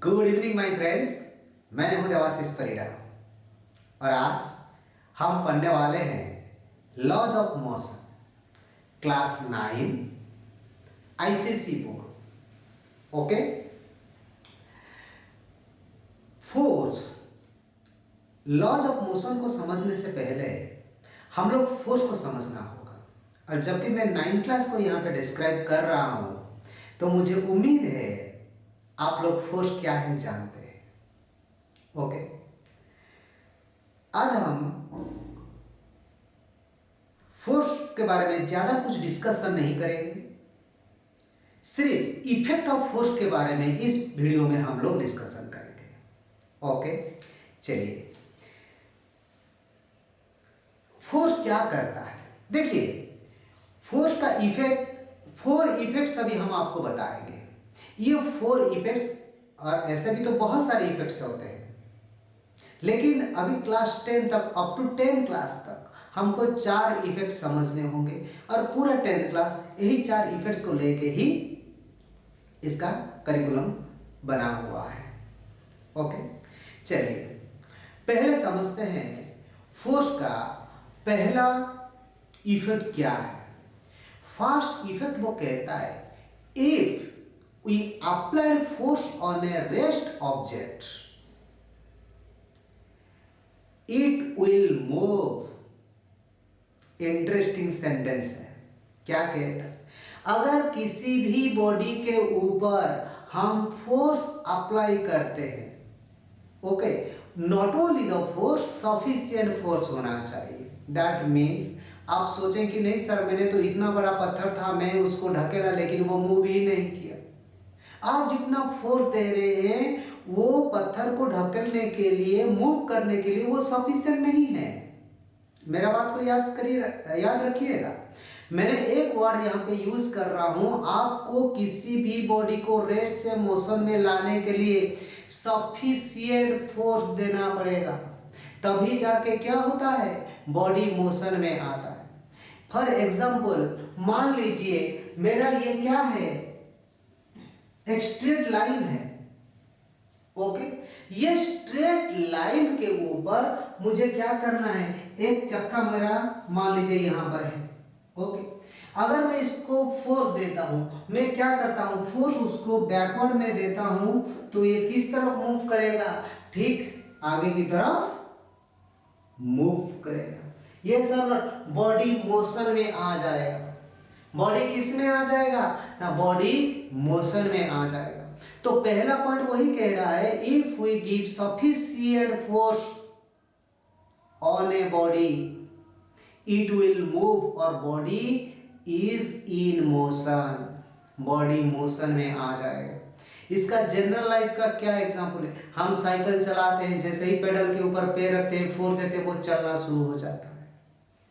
Good evening my friends, मैं हूं देवाशीष परिड़ा और आज हम पढ़ने वाले हैं laws of motion class 9 ICSE board. Okay, force. Laws of motion को समझने से पहले हम लोग फोर्स को समझना होगा, और जबकि मैं 9th क्लास को यहाँ पे डिस्क्राइब कर रहा हूँ तो मुझे उम्मीद है आप लोग फोर्स क्या है जानते हैं। ओके, आज हम फोर्स के बारे में ज्यादा कुछ डिस्कशन नहीं करेंगे, सिर्फ इफेक्ट ऑफ फोर्स के बारे में इस वीडियो में हम लोग डिस्कशन करेंगे। ओके, चलिए, फोर्स क्या करता है। देखिए, फोर्स का इफेक्ट, 4 इफेक्ट्स अभी हम आपको बताएंगे। ये 4 इफेक्ट्स, और ऐसे भी तो बहुत सारे इफेक्ट्स होते हैं, लेकिन अभी क्लास 10 तक, अप टू 10 क्लास तक हमको 4 इफेक्ट समझने होंगे, और पूरा 10th क्लास यही 4 इफेक्ट्स को लेके ही इसका करिकुलम बना हुआ है। ओके, चलिए पहले समझते हैं फोर्स का पहला इफेक्ट क्या है। फर्स्ट इफेक्ट वो कहता है, if we apply force on a rest object, it will move। Interesting sentence है। क्या कहता है, अगर किसी भी बॉडी के ऊपर हम फोर्स अप्लाई करते हैं, okay, not only the force, sufficient force होना चाहिए। दैट मीन्स आप सोचें कि नहीं सर, मैंने तो इतना बड़ा पत्थर था, मैं उसको ढकेला लेकिन वो मूव ही नहीं किया। आप जितना फोर्स दे रहे हैं वो पत्थर को ढकेलने के लिए, मूव करने के लिए वो सफिशिएंट नहीं है। मेरा बात को याद करिए, याद रखिएगा। मैंने एक वर्ड यहाँ पे यूज कर रहा हूं, आपको किसी भी बॉडी को रेस्ट से मोशन में लाने के लिए सफिशिएंट फोर्स देना पड़ेगा, तभी जाके क्या होता है, बॉडी मोशन में आता है। फॉर एग्जाम्पल, मान लीजिए मेरा ये क्या है, एक स्ट्रेट लाइन है। ओके, ये स्ट्रेट लाइन के ऊपर मुझे क्या करना है, एक चक्का मेरा मान लीजिए यहां पर है। ओके, अगर मैं इसको फोर्स देता हूं, मैं क्या करता हूं, फोर्स उसको बैकवर्ड में देता हूं, तो ये किस तरफ मूव करेगा, ठीक आगे की तरफ मूव करेगा। ये सब बॉडी मोशन में आ जाएगा। बॉडी किस में आ जाएगा ना, बॉडी मोशन में आ जाएगा। तो पहला पॉइंट वही कह रहा है, if we give sufficient force on a body it will move, और body is in motion, body motion में आ जाएगा। इसका जनरल लाइफ का क्या एग्जांपल है, हम साइकिल चलाते हैं, जैसे ही पेडल के ऊपर पैर रखते हैं, फोर्स देते हैं, वो चलना शुरू हो जाता है।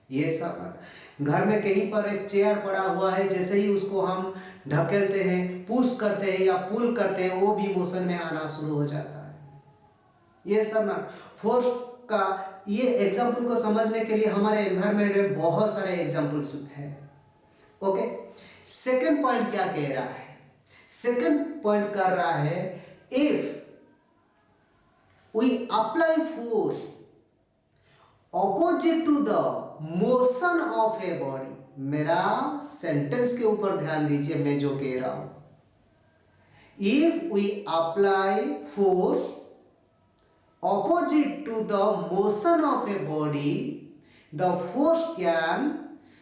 ये सब घर में कहीं पर एक चेयर पड़ा हुआ है, जैसे ही उसको हम ढकेलते हैं, पुश करते हैं या पुल करते हैं, वो भी मोशन में आना शुरू हो जाता है। ये सब फोर्स का ये एग्जांपल को समझने के लिए हमारे एनवायरनमेंट में बहुत सारे एग्जांपल्स हैं। ओके, सेकंड पॉइंट क्या कह रहा है, सेकंड पॉइंट कर रहा है, if we apply force opposite to the motion of a body. मेरा सेंटेंस के ऊपर ध्यान दीजिए, मैं जो कह रहा हूं, if we apply force opposite to the motion of a body, the force can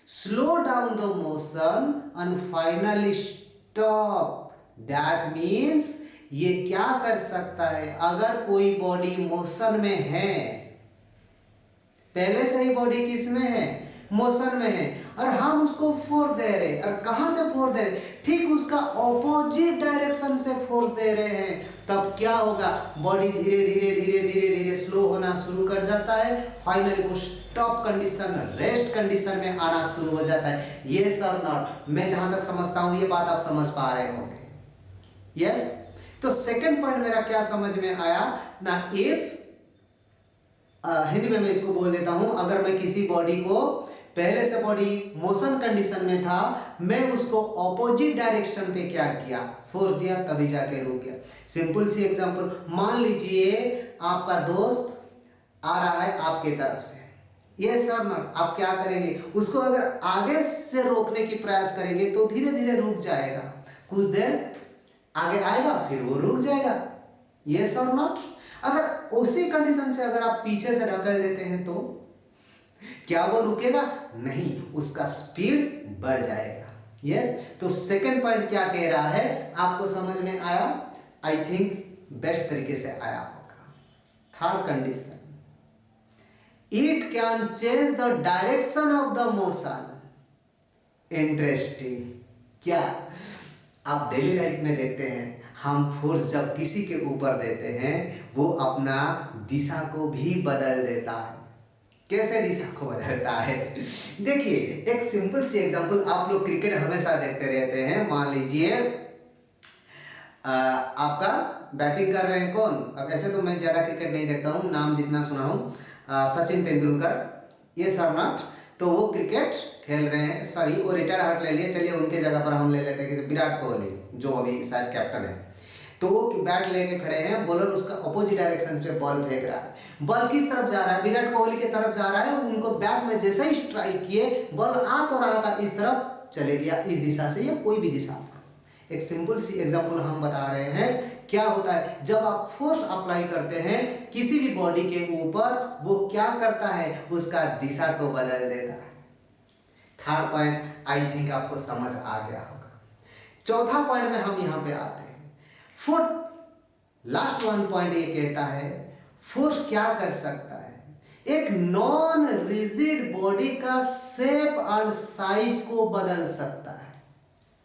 slow down the motion and finally stop. That means ये क्या कर सकता है, अगर कोई बॉडी मोशन में है, पहले से ही बॉडी किस में है, मोशन में है, और हम उसको फोर्स दे रहे हैं, और कहां से फोर्स दे रहे हैं, ठीक उसका ऑपोजिट डायरेक्शन से फोर्स दे रहे हैं, तब क्या होगा, बॉडी धीरे धीरे धीरे धीरे धीरे स्लो होना शुरू कर जाता है, फाइनली वो स्टॉप कंडीशन, रेस्ट कंडीशन में आना शुरू हो जाता है। यस और नॉट, मैं जहां तक समझता हूं ये बात आप समझ पा रहे होंगे। यस, तो सेकंड पॉइंट मेरा क्या समझ में आया ना, इफ हिंदी में मैं इसको बोल देता हूं, अगर मैं किसी बॉडी को पहले से बॉडी मोशन कंडीशन में था, मैं उसको ऑपोजिट डायरेक्शन पे क्या किया, फोर्स दिया, तभी जाके रुक गया। सिंपल सी एग्जांपल, मान लीजिए आपका दोस्त आ रहा है आपके तरफ से, ये सर ना, आप क्या करेंगे, उसको अगर आगे से रोकने की प्रयास करेंगे तो धीरे धीरे रुक जाएगा, कुछ देर आगे आएगा फिर वो रुक जाएगा, यस और नॉट। अगर उसी कंडीशन से अगर आप पीछे से ढकेल देते हैं तो क्या वो रुकेगा, नहीं, उसका स्पीड बढ़ जाएगा, यस। तो सेकंड पॉइंट क्या कह रहा है, आपको समझ में आया, आई थिंक बेस्ट तरीके से आया होगा। Third condition, it can change the direction of the motion. Interesting, क्या आप डेली लाइफ में देखते हैं, हम फोर्स जब किसी के ऊपर देते हैं वो अपना दिशा को भी बदल देता है। कैसे दिशा को बदलता है, देखिए एक सिंपल सी एग्जांपल, आप लोग क्रिकेट हमेशा देखते रहते हैं, मान लीजिए आपका बैटिंग कर रहे हैं कौन, अब ऐसे तो मैं ज़्यादा क्रिकेट नहीं देखता हूँ, नाम जितना सुना हूँ सचिन तेंदुलकर, ये सरनाट, तो वो क्रिकेट खेल रहे हैं, सॉरी वो रिटायर्ड हट ले लिए, चलिए उनके जगह पर हम ले लेते हैं कि विराट कोहली जो अभी शायद कैप्टन है, तो वो बैट लेके खड़े हैं, बॉलर उसका अपोजिट डायरेक्शन पे बॉल फेंक रहा है, बॉल किस तरफ जा रहा है, विराट कोहली की तरफ जा रहा है, उनको बैट में जैसे ही स्ट्राइक किए बॉल आ तो रहा था, इस तरफ चले गया, इस दिशा से या कोई भी दिशा। एक सिंपल सी एग्जांपल हम बता रहे हैं, क्या होता है जब आप फोर्स अप्लाई करते हैं किसी भी बॉडी के ऊपर, वो क्या करता है, उसका दिशा को बदल देता है। थर्ड पॉइंट आई थिंक आपको समझ आ गया होगा। चौथा पॉइंट में हम यहां पे आते हैं, फोर्थ लास्ट वन पॉइंट ये कहता है फोर्स क्या कर सकता है, एक नॉन रिजिड बॉडी का शेप एंड साइज को बदल सकता है।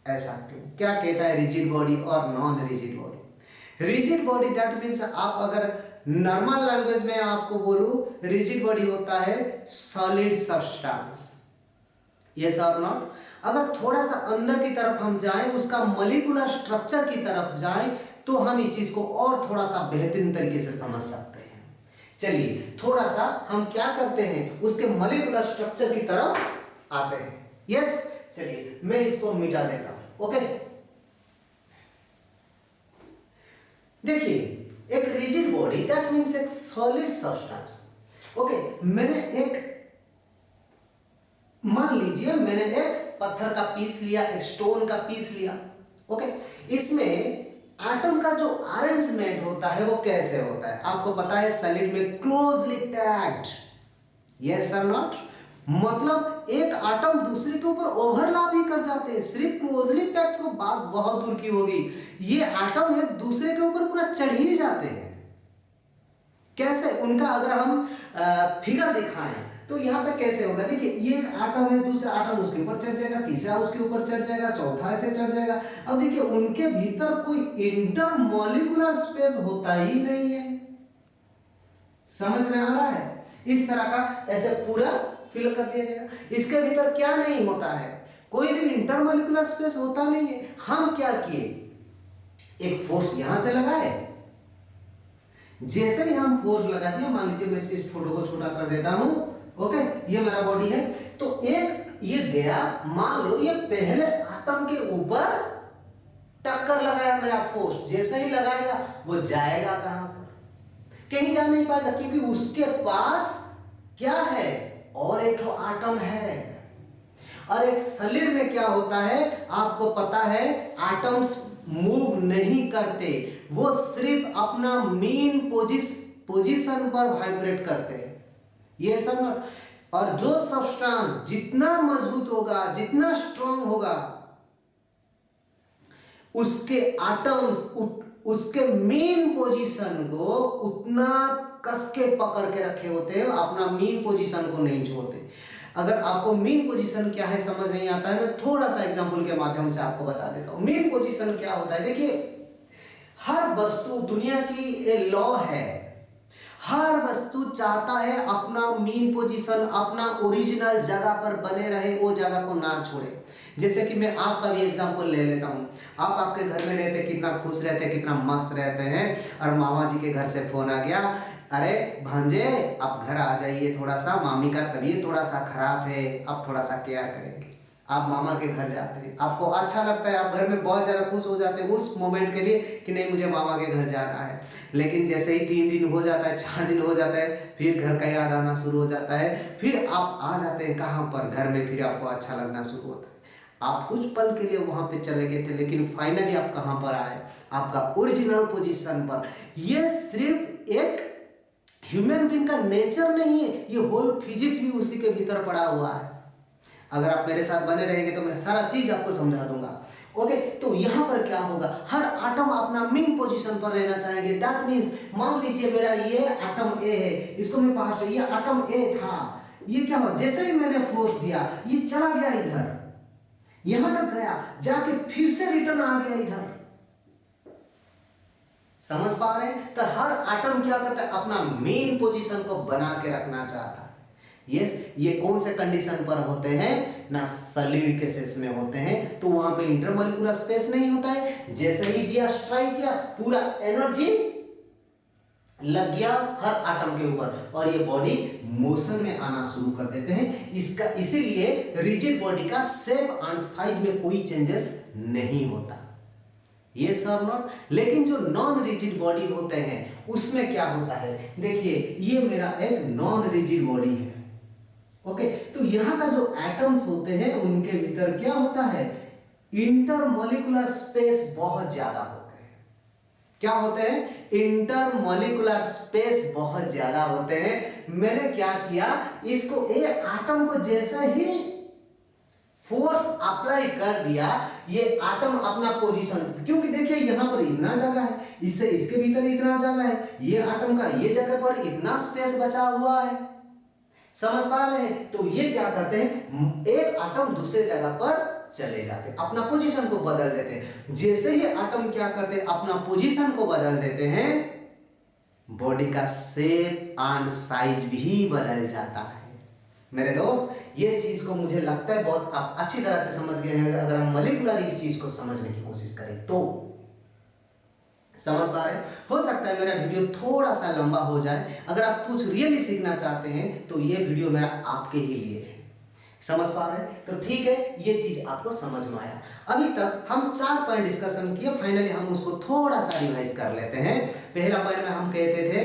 ऐसा क्यों, क्या कहता है रिजिड बॉडी और non rigid body. Rigid body that means, आप अगर नॉर्मल लैंग्वेज में आपको बोलूं, रिजिड बॉडी होता है सॉलिड सब्सटेंस, यस और नॉट। अगर थोड़ा सा अंदर की तरफ हम जाएं, उसका मॉलिक्यूलर स्ट्रक्चर की तरफ जाएं, तो हम इस चीज को और थोड़ा सा बेहतरीन तरीके से समझ सकते हैं। चलिए थोड़ा सा हम क्या करते हैं, उसके मॉलिक्यूलर स्ट्रक्चर की तरफ आते हैं, यस। चलिए मैं इसको मिटा देता हूं, ओके। देखिए एक रिजिड बॉडी दैट मीन्स एक सॉलिड सब्सटेंस, ओके। मैंने एक, मान लीजिए मैंने एक पत्थर का पीस लिया, एक स्टोन का पीस लिया, ओके। इसमें एटम का जो अरेंजमेंट होता है वो कैसे होता है, आपको पता है सॉलिड में क्लोजली पैक्ड, यस और नॉट। मतलब एक एटम दूसरे के ऊपर ओवरलैप ही कर जाते हैं, सिर्फ क्लोजली पैक्ड तो बात बहुत दूर की होगी, ये एटम एक दूसरे के ऊपर पूरा चढ़ ही जाते हैं। कैसे, उनका अगर हम फिगर दिखाएं तो यहाँ पे कैसे होगा, देखिए ये एक एटम है, दूसरा एटम उसके ऊपर चढ़ जाएगा, तीसरा उसके ऊपर चढ़ जाएगा, चौथा ऐसे चढ़ जाएगा। अब देखिए उनके भीतर कोई इंटर मॉलिक्यूलर स्पेस होता ही नहीं है, समझ में आ रहा है। इस तरह का ऐसे पूरा फिल कर दिया जाएगा, इसके भीतर क्या नहीं होता है, कोई भी इंटरमॉलिक्यूलर स्पेस होता नहीं है। हम क्या किए, एक फोर्स यहां से लगाए, जैसे ही हम फोर्स लगा दिया, मान लीजिए मैं इस फोटो को छोटा कर देता हूं, ओके, ये मेरा बॉडी है, तो एक ये गया, मान लो ये पहले एटम के ऊपर टक्कर लगाया मेरा फोर्स, जैसे ही लगाएगा वो जाएगा कहां पर, कहीं जा नहीं पाएगा, क्योंकि उसके पास क्या है, और एक तो एटम है। और एक सॉलिड में क्या होता है आपको पता है, एटम्स मूव नहीं करते, वो सिर्फ अपना मेन पोजीशन पर वाइब्रेट करते हैं, ये सब। और जो सब्सटेंस जितना मजबूत होगा, जितना स्ट्रांग होगा, उसके एटम्स उसके मेन पोजीशन को उतना कस के पकड़ के रखे होते हैं, अपना मेन पोजीशन को नहीं छोड़ते। अगर आपको मेन पोजीशन क्या है समझ नहीं आता है, मैं थोड़ा सा एग्जांपल के माध्यम से आपको बता देता हूं। मेन पोजीशन क्या होता है, देखिए हर वस्तु, दुनिया की ये लॉ है, हर वस्तु चाहता है अपना मेन पोजीशन, अपना ओरिजिनल जगह पर बने रहे, वो जगह को ना छोड़े। जैसे कि मैं आपका भी एग्जांपल ले लेता हूं, आप आपके घर में रहते कितना खुश रहते, कितना मस्त रहते हैं, और मामा जी के घर से फोन आ गया, अरे भांजे आप घर आ जाइए, थोड़ा सा मामी का तबीयत थोड़ा सा खराब है, आप थोड़ा सा केयर करेंगे। आप मामा के घर जाते हैं, आपको अच्छा लगता है, आप घर में बहुत ज़्यादा खुश हो जाते हैं उस मोमेंट के लिए कि नहीं मुझे मामा के घर जाना है। लेकिन जैसे ही 3 दिन हो जाता है, 4 दिन हो जाता है, फिर घर का याद आना शुरू हो जाता है, फिर आप आ जाते हैं कहाँ पर, घर में। फिर आपको अच्छा लगना शुरू होता है। आप कुछ पल के लिए वहाँ पे चले गए थे, लेकिन फाइनली आप कहाँ पर आए, आपका ओरिजिनल पोजीशन पर। ये सिर्फ एक ह्यूमन बीइंग का नेचर नहीं है, ये होल फिजिक्स भी उसी के भीतर पड़ा हुआ है। अगर आप मेरे साथ बने रहेंगे तो मैं सारा चीज आपको समझा दूंगा। ओके, तो यहाँ पर क्या होगा, हर आटम अपना मेन पोजीशन पर रहना चाहेंगे। दैट मीन्स मान लीजिए मेरा ये आटम ए है, इसको मैं बाहर से, ये आटम ए था, ये क्या हुआ, जैसे ही मैंने फोर्स दिया ये चला गया इधर, यहां तक गया, जाके फिर से रिटर्न आ गया इधर। समझ पा रहे हैं? तो हर आटम क्या करता है, अपना मेन पोजीशन को बना के रखना चाहता है। यस, ये कौन से कंडीशन पर होते हैं ना, सॉलिड केसेस में होते हैं, तो वहां पे इंटरमॉलिक्यूलर स्पेस नहीं होता है। जैसे ही दिया स्ट्राइक किया, पूरा एनर्जी लग गया हर आटम के ऊपर, और ये बॉडी मोशन में आना शुरू कर देते हैं। इसका इसीलिए रिजिड बॉडी का शेप एंड साइज में कोई चेंजेस नहीं होता, ये सब नॉट। लेकिन जो नॉन रिजिड बॉडी होते हैं उसमें क्या होता है, देखिए ये मेरा एक नॉन रिजिड बॉडी है। ओके, तो यहां का जो एटम्स होते हैं उनके भीतर क्या होता है, इंटरमॉलिक्यूलर स्पेस बहुत ज्यादा होते हैं। क्या होते हैं, इंटरमॉलिक्यूलर स्पेस बहुत ज्यादा होते हैं। मैंने क्या किया, इसको ए एटम को जैसे ही फोर्स अप्लाई कर दिया, ये एटम अपना पोजीशन, क्योंकि देखिए यहां पर इतना जगह है, इससे इसके भीतर इतना जगह है, ये एटम का ये जगह पर इतना स्पेस बचा हुआ है। समझ पा रहे हैं? तो ये क्या करते हैं, एक एटम दूसरे जगह पर चले जाते हैं, अपना पोजीशन को बदल देते हैं। जैसे ही एटम क्या करते हैं, अपना पोजीशन को बदल देते हैं, बॉडी का शेप एंड साइज भी बदल जाता है। मेरे दोस्त, ये चीज को मुझे लगता है बहुत आप अच्छी तरह से समझ गए हैं। अगर हम मॉलिक्यूलर इस चीज को समझने की कोशिश करें तो समझ पा रहे हैं। हो सकता है मेरा वीडियो थोड़ा सा लंबा हो जाए। अगर आप कुछ रियली सीखना चाहते हैं तो ये वीडियो मेरा आपके ही लिए है। समझ पा रहे हैं? तो ठीक है, ये चीज आपको समझ में आया। अभी तक हम 4 पॉइंट डिस्कशन किए, फाइनली हम उसको थोड़ा सा रिवाइज कर लेते हैं। पहला पॉइंट में हम कहते थे,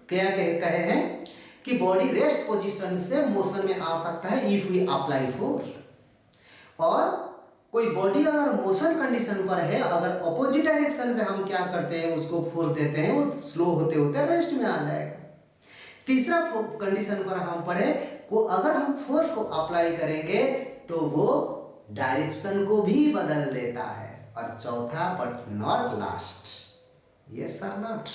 क्या कहे हैं कि बॉडी रेस्ट पोजीशन से मोशन में आ सकता है इफ वी अप्लाई फोर्स। और कोई बॉडी अगर मोशन कंडीशन पर है, अगर अपोजिट डायरेक्शन से हम क्या करते हैं, उसको फोर्स देते हैं, वो स्लो होते होते रेस्ट में आ जाएगा। तीसरा कंडीशन पर हम पढ़े को अगर हम फोर्स को अप्लाई करेंगे तो वो डायरेक्शन को भी बदल देता है। और चौथा बट नॉट लास्ट, यस और नॉट,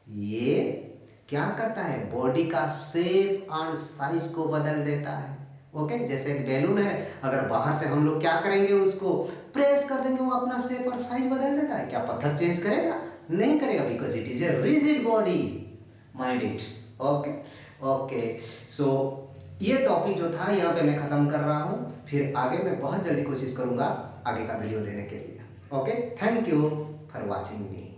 ये क्या करता है, बॉडी का शेप एंड साइज को बदल देता है। ओके, जैसे एक बैलून है, अगर बाहर से हम लोग क्या करेंगे, उसको प्रेस कर देंगे, वो अपना शेप और साइज बदल देता है। क्या पत्थर चेंज करेगा? नहीं करेगा, because it is a rigid body. Mind it. Okay okay, so ये टॉपिक जो था यहाँ पे मैं खत्म कर रहा हूँ। फिर आगे मैं बहुत जल्दी कोशिश करूँगा आगे का वीडियो देने के लिए। Okay, thank you for watching me.